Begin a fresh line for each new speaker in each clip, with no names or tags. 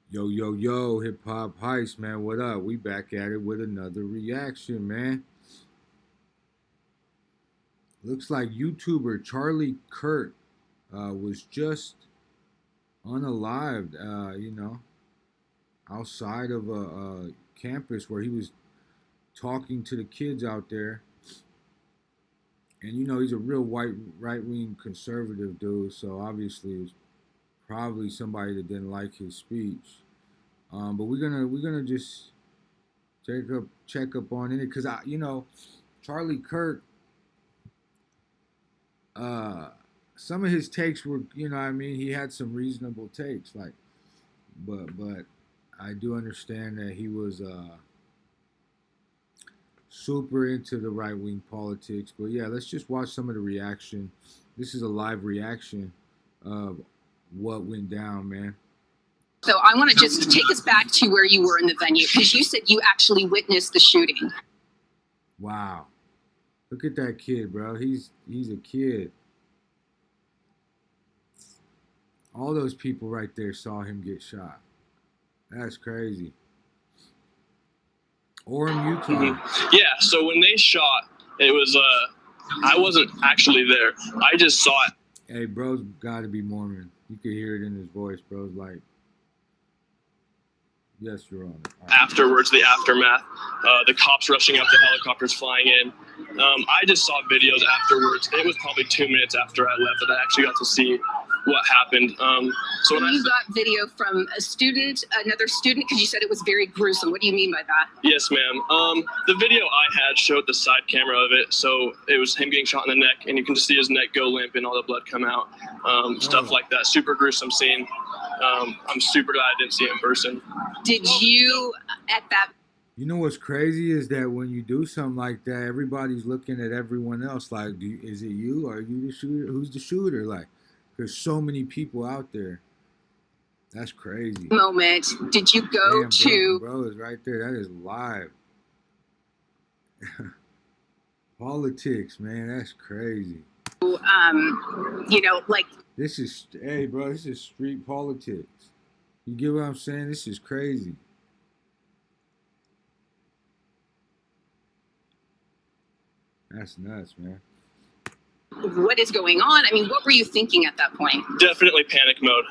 Yo, yo, yo, hip hop heist, man. What up? We back at it with another reaction, man. Looks like YouTuber Charlie Kirk was just unalived, outside of a campus where he was talking to the kids out there. And, he's a real white right wing conservative dude, so obviously it was probably somebody that didn't like his speech. But we're gonna just check up on it because Charlie Kirk, uh some of his takes were, he had some reasonable takes, like, but I do understand that he was super into the right wing politics. But yeah, let's just watch some of the reaction. This is a live reaction of what went down, man.
So I want to just take us back to where you were in the venue, because you said you actually witnessed the shooting.
Wow. Look at that kid, bro. He's a kid. All those people right there saw him get shot. That's crazy. Orem, Utah.
Yeah, so when they shot, it was I wasn't actually there. I just saw it.
Hey, bro's got to be Mormon. You could hear it in his voice. Bro's like, yes, Your Honor. Right.
Afterwards, the aftermath, the cops rushing up, the helicopters flying in. I just saw videos afterwards. It was probably 2 minutes after I left that I actually got to see what happened.
So when you got video from a student, another student, because you said it was very gruesome. What do you mean by that?
Yes, ma'am. The video I had showed the side camera of it, so it was him getting shot in the neck, and you can just see his neck go limp and all the blood come out, stuff like that. Super gruesome scene. I'm super glad I didn't see it in person.
Did you, at that?
You know what's crazy is that when you do something like that, everybody's looking at everyone else like, is it you? Are you the shooter? Who's the shooter? Like, there's so many people out there. That's crazy.
Moment, did you go
Damn,
to?
Bro is right there. That is live. Politics, man. That's crazy.
Like.
This is, hey, bro, this is street politics. You get what I'm saying? This is crazy. That's nuts, man.
What is going on? I mean, what were you thinking at that point?
Definitely panic mode.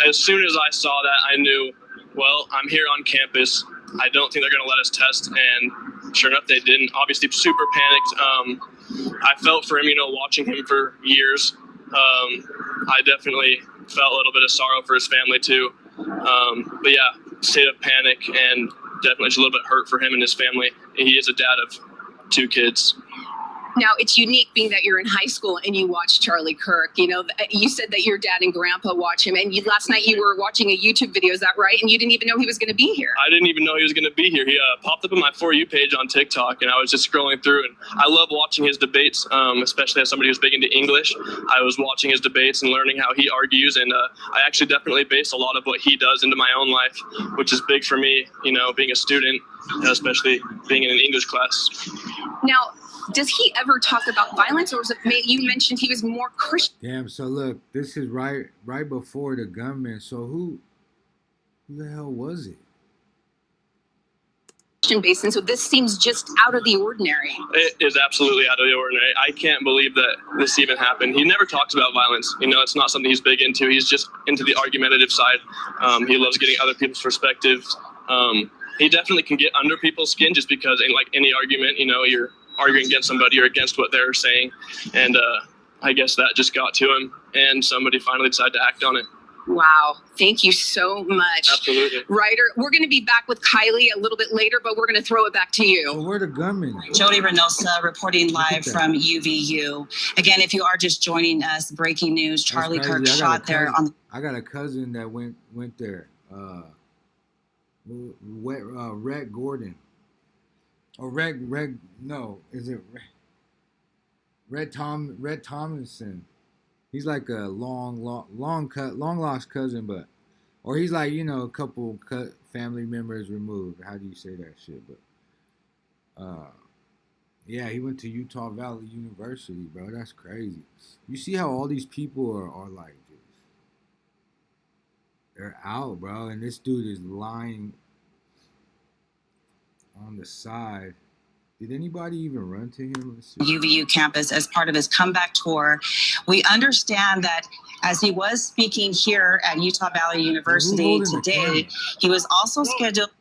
As soon as I saw that, I knew, well, I'm here on campus. I don't think they're going to let us test. And sure enough, they didn't. Obviously, super panicked. I felt for him, watching him for years. I definitely felt a little bit of sorrow for his family, too. But yeah, state of panic and definitely just a little bit hurt for him and his family. He is a dad of 2 kids.
Now, it's unique being that you're in high school and you watch Charlie Kirk. You said that your dad and grandpa watch him, and last night you were watching a YouTube video, is that right? And you didn't even know he was going to be here.
I didn't even know he was going to be here. He popped up on my For You page on TikTok, and I was just scrolling through, and I love watching his debates, especially as somebody who's big into English. I was watching his debates and learning how he argues, and I actually definitely base a lot of what he does into my own life, which is big for me, being a student, especially being in an English class.
Now, does he ever talk about violence, or is it, you mentioned he was more Christian?
Damn, so look, this is right before the gunman. So who the hell was it?
Basin, so this seems just out of the ordinary.
It is absolutely out of the ordinary. I can't believe that this even happened. He never talks about violence. It's not something he's big into. He's just into the argumentative side. He loves getting other people's perspectives. He definitely can get under people's skin just because in like any argument, you're arguing against somebody or against what they're saying. And I guess that just got to him, and somebody finally decided to act on it.
Wow. Thank you so much.
Absolutely.
Ryder, we're going to be back with Kylie a little bit later, but we're going to throw it back to you.
So where the gunman?
Jody Reynosa reporting live from UVU. Again, if you are just joining us, breaking news, Charlie Kirk shot there on.
I got a cousin that went there. Rhett Gordon. Or no, is it Red Tomlinson? He's like a long lost cousin, or he's like, a couple family members removed. How do you say that shit? But yeah, he went to Utah Valley University, bro. That's crazy. You see how all these people are like They're out, bro, and this dude is lying on the side. Did anybody even run to him?
UVU campus as part of his comeback tour. We understand that as he was speaking here at Utah Valley University today, he was also scheduled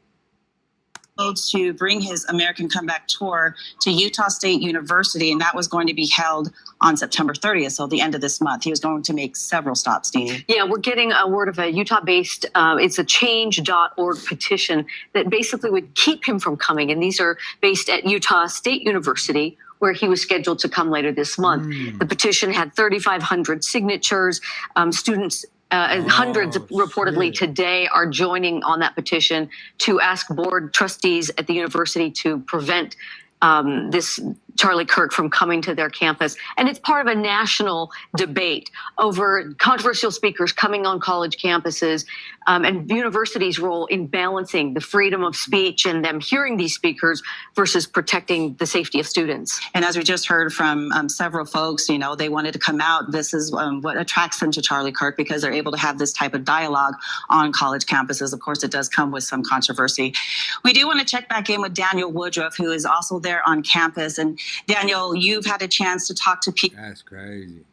to bring his American Comeback Tour to Utah State University, and that was going to be held on September 30th, so the end of this month. He was going to make several stops, Deanie.
Yeah, we're getting a word of a Utah-based, it's a change.org petition that basically would keep him from coming, and these are based at Utah State University, where he was scheduled to come later this month. The petition had 3,500 signatures. Students hundreds reportedly today are joining on that petition to ask board trustees at the university to prevent this Charlie Kirk from coming to their campus. And it's part of a national debate over controversial speakers coming on college campuses and universities' role in balancing the freedom of speech and them hearing these speakers versus protecting the safety of students.
And as we just heard from several folks, you know, they wanted to come out. This is what attracts them to Charlie Kirk, because they're able to have this type of dialogue on college campuses. Of course, it does come with some controversy. We do want to check back in with Daniel Woodruff, who is also there on campus. And Daniel, you've had a chance to talk to people.
That's crazy.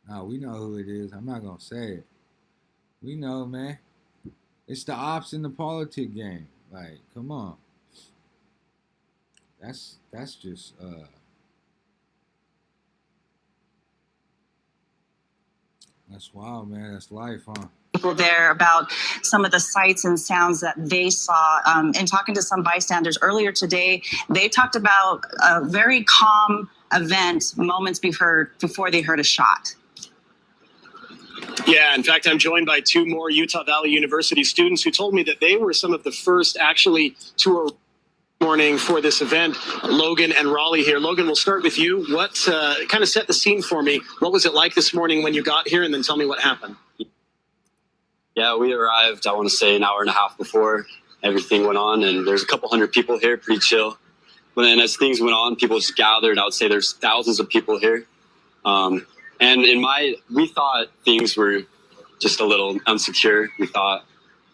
No, we know who it is. I'm not going to say it. We know, man. It's the ops in the politic game. Like, come on. That's just that's wild, man. That's life, huh?
People there about some of the sights and sounds that they saw. And talking to some bystanders earlier today, they talked about a very calm event moments before they heard a shot.
Yeah, in fact, I'm joined by two more Utah Valley University students who told me that they were some of the first actually to morning for this event. Logan and Raleigh here. Logan, we'll start with you. What kind of set the scene for me? What was it like this morning when you got here, and then tell me what happened?
Yeah, we arrived, I want to say, an hour and a half before everything went on, and there's a couple hundred people here, pretty chill. But then as things went on, people just gathered. I would say there's thousands of people here. And we thought things were just a little unsecure. We thought,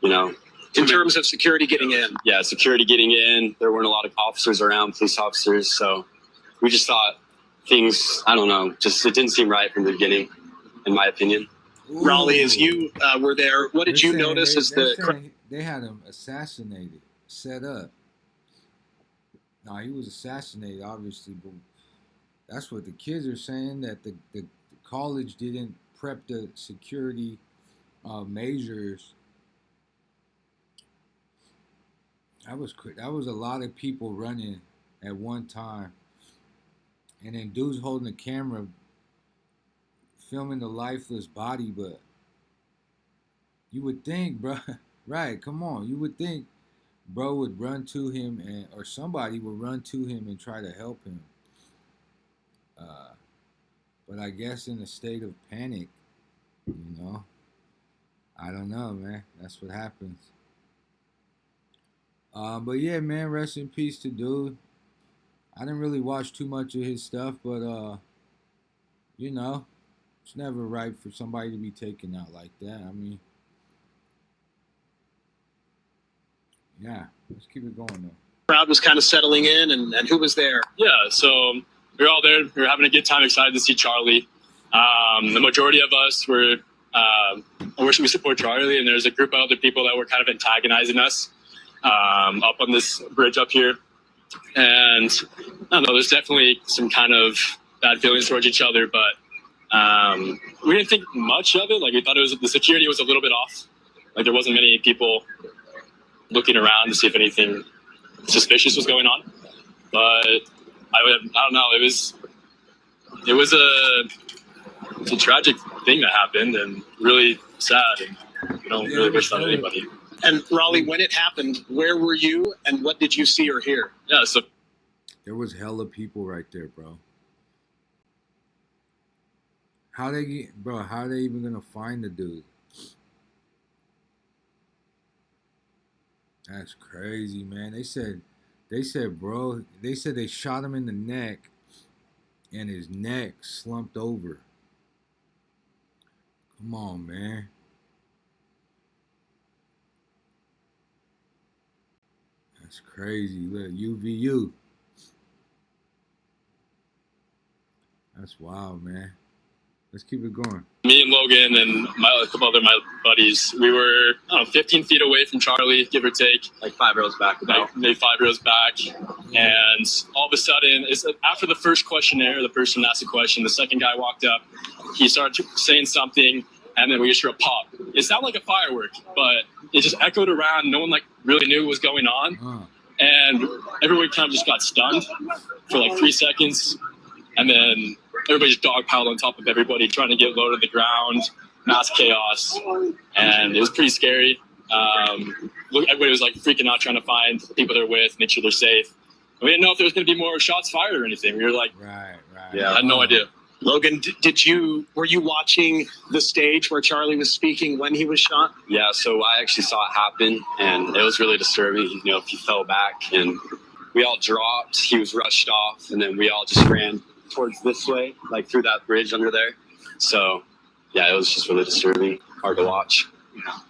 you know.
In terms of security getting in?
Yeah, security getting in. There weren't a lot of officers around, police officers. So we just thought things, I don't know, just it didn't seem right from the beginning, in my opinion.
Ooh. Raleigh, as you were there, what did you notice as
they had him assassinated, set up. No, he was assassinated, obviously, but that's what the kids are saying, that the college didn't prep the security measures. That was a lot of people running at one time, and then dudes holding the camera, filming the lifeless body. But you would think, bro, right? Come on, you would think, bro would run to him, or somebody would run to him and try to help him. But I guess in a state of panic, you know, I don't know, man. That's what happens. But yeah, man, rest in peace to dude. I didn't really watch too much of his stuff, but you know, it's never right for somebody to be taken out like that. I mean, yeah, let's keep it going though.
Crowd was kind of settling in, and who was there?
Yeah, so we were all there. We were having a good time, excited to see Charlie. The majority of us were, we support Charlie, and there's a group of other people that were kind of antagonizing us up on this bridge up here. And I don't know, there's definitely some kind of bad feelings towards each other, but we didn't think much of it. Like, we thought the security was a little bit off. Like, there wasn't many people looking around to see if anything suspicious was going on. But I don't know. It was a tragic thing that happened, and really sad. And we don't really wish that on anybody.
And Raleigh, when it happened, where were you, and what did you see or hear?
Yeah, so
there was hella people right there, bro. How are they even gonna find the dude? That's crazy, man. They said, bro, they said they shot him in the neck, and his neck slumped over. Come on, man. That's crazy. Look, UVU. That's wild, man. Let's keep it going.
Me and Logan and a couple other my buddies, we were, I don't know, 15 feet away from Charlie, give or take.
Like 5 rows back.
Like maybe 5 rows back. And all of a sudden, after the first questionnaire, the person asked a question, the second guy walked up, he started saying something, and then we just hear a pop. It sounded like a firework, but it just echoed around. No one like really knew what was going on. And everyone kind of just got stunned for like 3 seconds. And then everybody just dogpiled on top of everybody, trying to get low to the ground, mass chaos. And it was pretty scary. Everybody was like freaking out, trying to find the people they're with, make sure they're safe. And we didn't know if there was going to be more shots fired or anything. We were like,
Right.
yeah, I had no idea.
Logan, were you watching the stage where Charlie was speaking when he was shot?
Yeah, so I actually saw it happen, and it was really disturbing. You know, he fell back, and we all dropped. He was rushed off, and then we all just ran towards this way, like through that bridge under there. So, yeah, it was just really disturbing, hard to watch.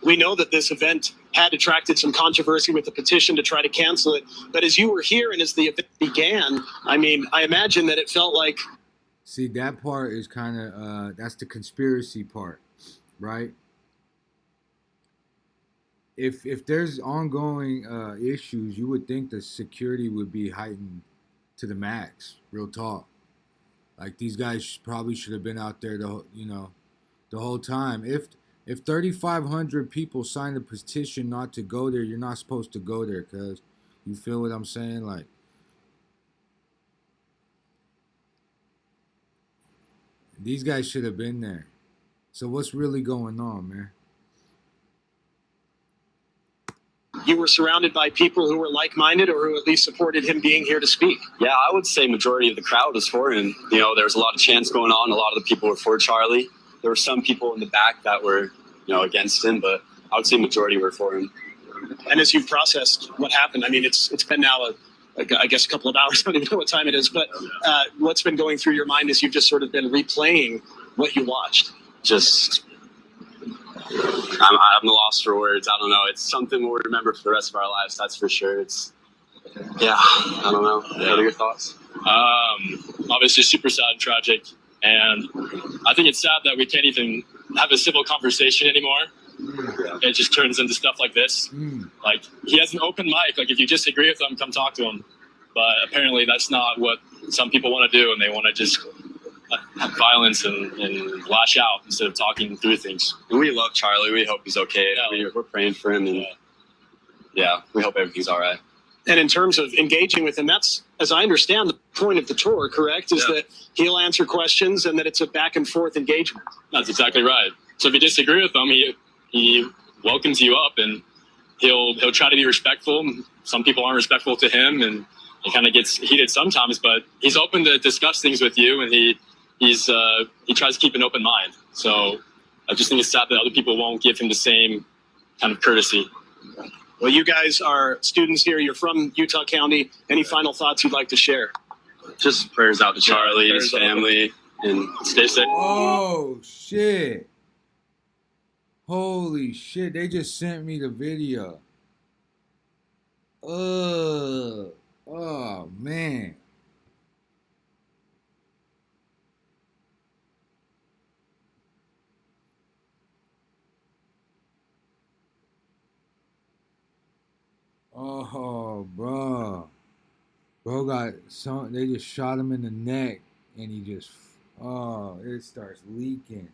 We know that this event had attracted some controversy with the petition to try to cancel it. But as you were here and as the event began, I mean, I imagine that it felt like...
See, that part is kind of, that's the conspiracy part, right? If there's ongoing issues, you would think the security would be heightened to the max, real talk. Like, these guys probably should have been out there the whole time. If 3,500 people signed a petition not to go there, you're not supposed to go there, cuz. You feel what I'm saying? Like, these guys should have been there. So what's really going on, man?
You were surrounded by people who were like-minded or who at least supported him being here to speak.
Yeah, I would say majority of the crowd was for him. You know, there was a lot of chants going on. A lot of the people were for Charlie. There were some people in the back that were, against him, but I would say majority were for him.
And as you've processed what happened, I mean, it's been now I guess a couple of hours. I don't even know what time it is, but what's been going through your mind as you've just sort of been replaying what you watched?
Just, I'm lost for words. I don't know. It's something we'll remember for the rest of our lives. That's for sure. I don't know. What are your thoughts?
Obviously super sad and tragic. And I think it's sad that we can't even have a civil conversation anymore. It just turns into stuff like this. Like, he has an open mic. Like, if you disagree with him, come talk to him. But apparently that's not what some people want to do, and they want to just have violence and lash out instead of talking through things.
And we love Charlie. We hope he's okay.
Yeah.
We're praying for him, and we hope everything's all right.
And in terms of engaging with him, that's, as I understand, the point of the tour, correct? Is that he'll answer questions and that it's a back and forth engagement.
That's exactly right. So if you disagree with him, he welcomes you up, and he'll try to be respectful. Some people aren't respectful to him, and it kind of gets heated sometimes, but he's open to discuss things with you, and he tries to keep an open mind. So I just think it's sad that other people won't give him the same kind of courtesy.
Well, you guys are students here. You're from Utah County. Any final thoughts you'd like to share?
Just prayers out to Charlie and his family, and stay safe.
Oh, shit. Holy shit. They just sent me the video. Oh, man. Oh, bro. Bro they just shot him in the neck, and he just, it starts leaking.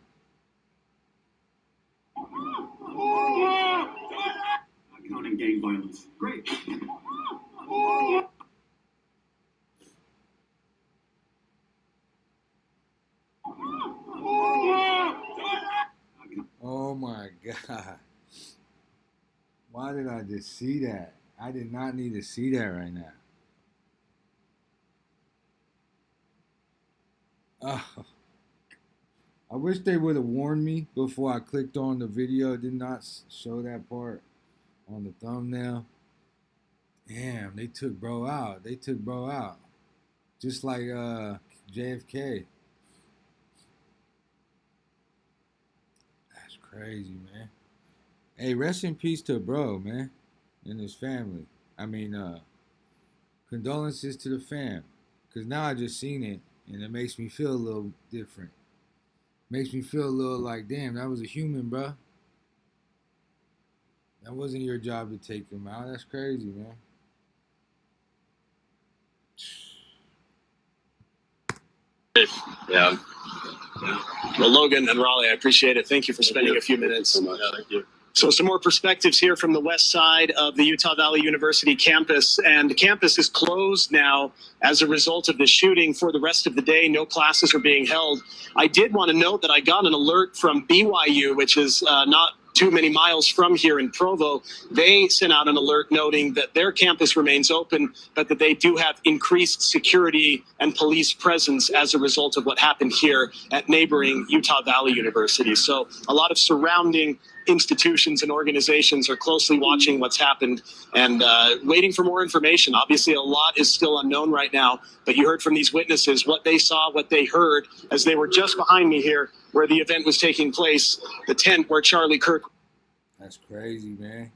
Counting gang violence. Great.
Oh my God. Why did I just see that? I did not need to see that right now. Oh. I wish they would have warned me before I clicked on the video. It did not show that part on the thumbnail. Damn, they took bro out. Just like JFK. That's crazy, man. Hey, rest in peace to bro, man, and his family. I mean, condolences to the fam. Because now I just seen it, and it makes me feel a little different. Makes me feel a little like, damn, that was a human, bro. That wasn't your job to take him out. That's crazy, man.
Yeah. Well, Logan and Raleigh, I appreciate it. Thank you for spending a few minutes.
So much. Thank you.
So some more perspectives here from the west side of the Utah Valley University campus. And the campus is closed now as a result of the shooting for the rest of the day. No classes are being held. I did want to note that I got an alert from BYU, which is not too many miles from here in Provo. They sent out an alert noting that their campus remains open, but that they do have increased security and police presence as a result of what happened here at neighboring Utah Valley University. So a lot of surrounding institutions and organizations are closely watching what's happened and waiting for more information. Obviously, a lot is still unknown right now, but you heard from these witnesses what they saw, what they heard as they were just behind me here where the event was taking place, the tent where Charlie Kirk.
That's crazy, man.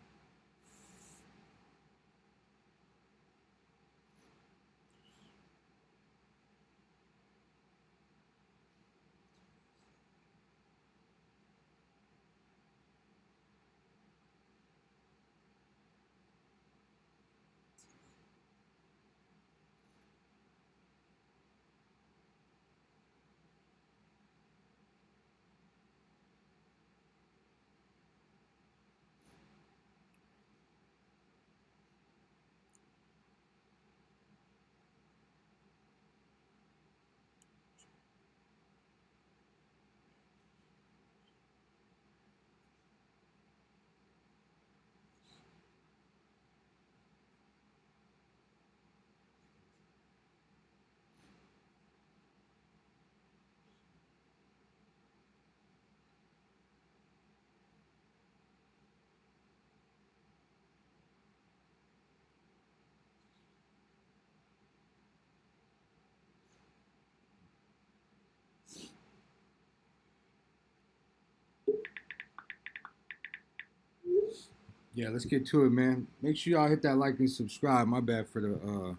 Yeah, let's get to it, man. Make sure y'all hit that like and subscribe. My bad for the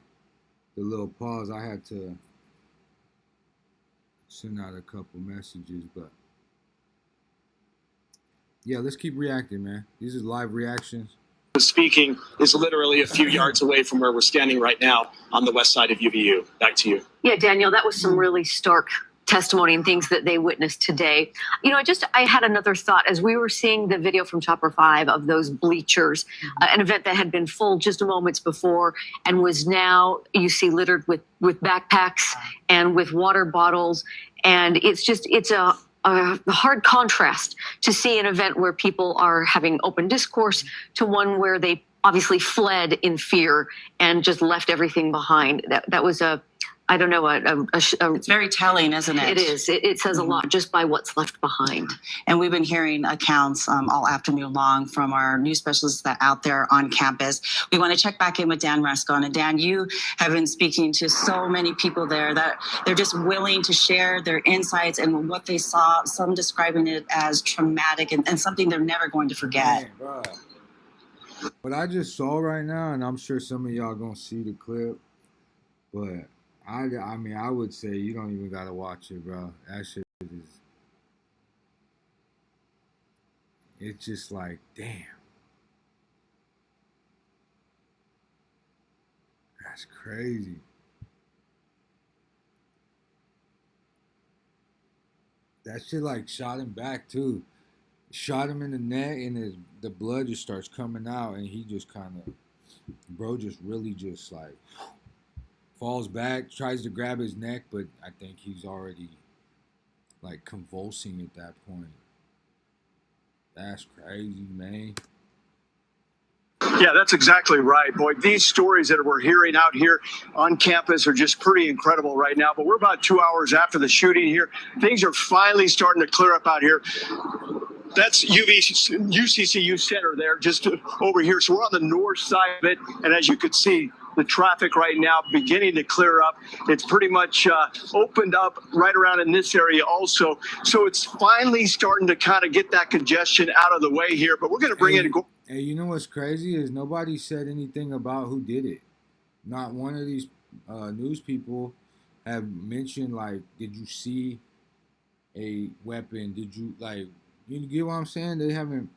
little pause. I had to send out a couple messages, but yeah, let's keep reacting, man. These are live reactions.
Speaking is literally a few yards away from where we're standing right now on the west side of UVU. Back to you.
Yeah, Daniel, that was some really stark testimony and things that they witnessed today. You know, I had another thought as we were seeing the video from Chopper 5 of those bleachers, an event that had been full just moments before and was now, you see, littered with backpacks and with water bottles. And it's a hard contrast to see an event where people are having open discourse to one where they obviously fled in fear and just left everything behind. That was I don't know,
It's very telling, isn't it?
It is. It says a lot just by what's left behind.
And we've been hearing accounts all afternoon long from our news specialists that out there on campus. We want to check back in with Dan Rascon. And Dan, you have been speaking to so many people there that they're just willing to share their insights and what they saw, some describing it as traumatic and something they're never going to forget.
Man, bro. What I just saw right now, and I'm sure some of y'all gonna see the clip, but I mean, I would say you don't even gotta watch it, bro. That shit is. It's just like, damn. That's crazy. That shit like shot him back too. Shot him in the neck, and the blood just starts coming out, and he just kind of, bro, just really just like. Falls back, tries to grab his neck, but I think he's already like convulsing at that point. That's crazy, man.
Yeah, that's exactly right, boy. These stories that we're hearing out here on campus are just pretty incredible right now. But we're about 2 hours after the shooting here. Things are finally starting to clear up out here. That's UCCU Center there, just over here. So we're on the north side of it. And as you could see, the traffic right now beginning to clear up. It's pretty much opened up right around in this area also. So it's finally starting to kind of get that congestion out of the way here. But we're going to bring in
Hey, you know what's crazy is nobody said anything about who did it. Not one of these news people have mentioned like, did you see a weapon? Did you like? You get what I'm saying? They haven't.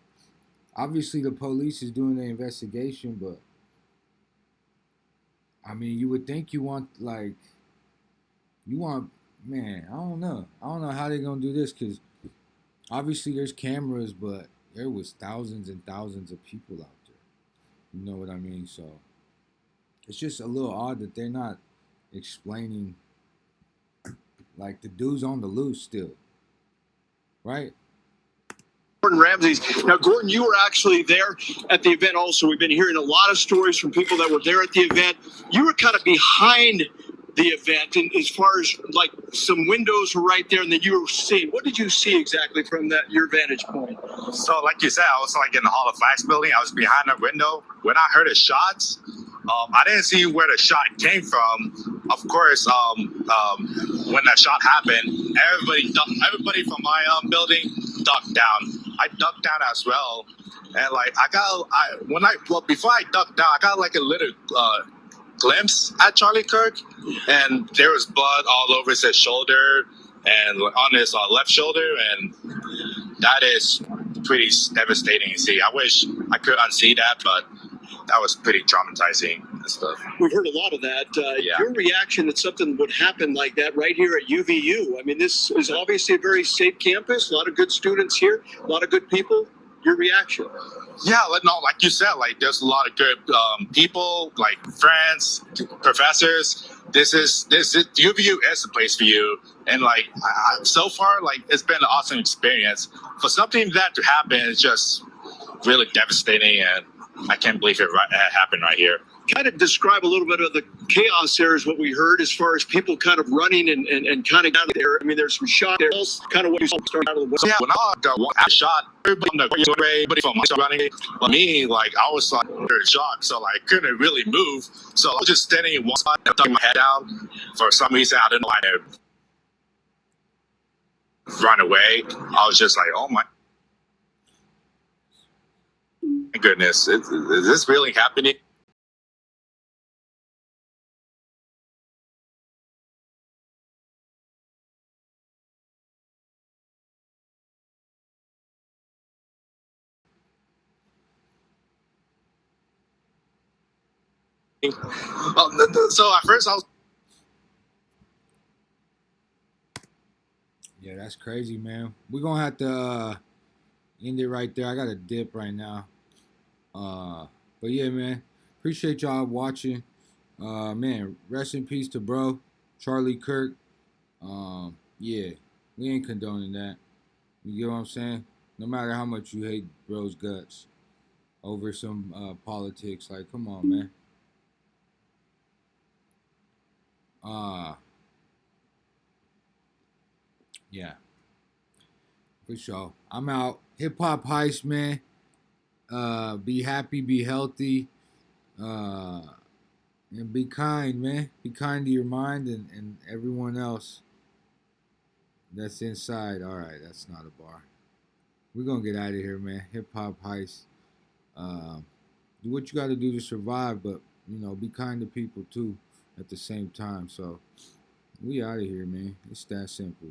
Obviously, the police is doing their investigation, but I mean, you would think you want like you want. Man, I don't know. I don't know how they're gonna do this because obviously there's cameras, but there was thousands and thousands of people out there. You know what I mean? So it's just a little odd that they're not explaining like the dude's on the loose still, right?
Gordon Ramsay's. Now, Gordon, you were actually there at the event also. We've been hearing a lot of stories from people that were there at the event. You were kind of behind the event, and as far as like some windows were right there, and then you were seeing. What did you see exactly from that your vantage point?
So, like you said, I was like in the Hall of Flags building. I was behind a window. When I heard the shots, I didn't see where the shot came from. Of course, when that shot happened, everybody from my building ducked down. I ducked down as well, and like before I ducked down, I got like a little glimpse at Charlie Kirk, and there was blood all over his shoulder and on his left shoulder, and that is pretty devastating to see. I wish I could unsee that, but that was pretty traumatizing and stuff.
We've heard a lot of that.
Yeah.
Your reaction that something would happen like that right here at UVU. I mean, this is obviously a very safe campus. A lot of good students here. A lot of good people. Your reaction?
Yeah, no, like you said, like there's a lot of good people, like friends, professors. This is UVU is the place for you, and like so far, like it's been an awesome experience. For something that to happen is just really devastating, and I can't believe it happened right here.
Kind of describe a little bit of the chaos there is what we heard as far as people kind of running and kind of out of there. I mean, there's some shot there. Kind of what you saw start out of the way.
Yeah, when I got one shot, everybody from my running, but me, like I was like shocked, so like I couldn't really move. So I was just standing in one spot, tucking my head down. For some reason, I didn't know I had run away. I was just like, oh my goodness, is this really happening? So at first I was.
Yeah, that's crazy, man. We're gonna have to end it right there. I got a dip right now. But yeah, man. Appreciate y'all watching. Man, rest in peace to bro, Charlie Kirk. Yeah, we ain't condoning that. You get what I'm saying? No matter how much you hate bro's guts over some politics, like come on, man. Yeah, for sure. I'm out. Hip hop heist, man. Be happy, be healthy, and be kind, man. Be kind to your mind and everyone else that's inside. All right, that's not a bar. We're gonna get out of here, man. Hip hop heist. Do what you got to do to survive, but you know, be kind to people too at the same time. So we out of here, man. It's that simple.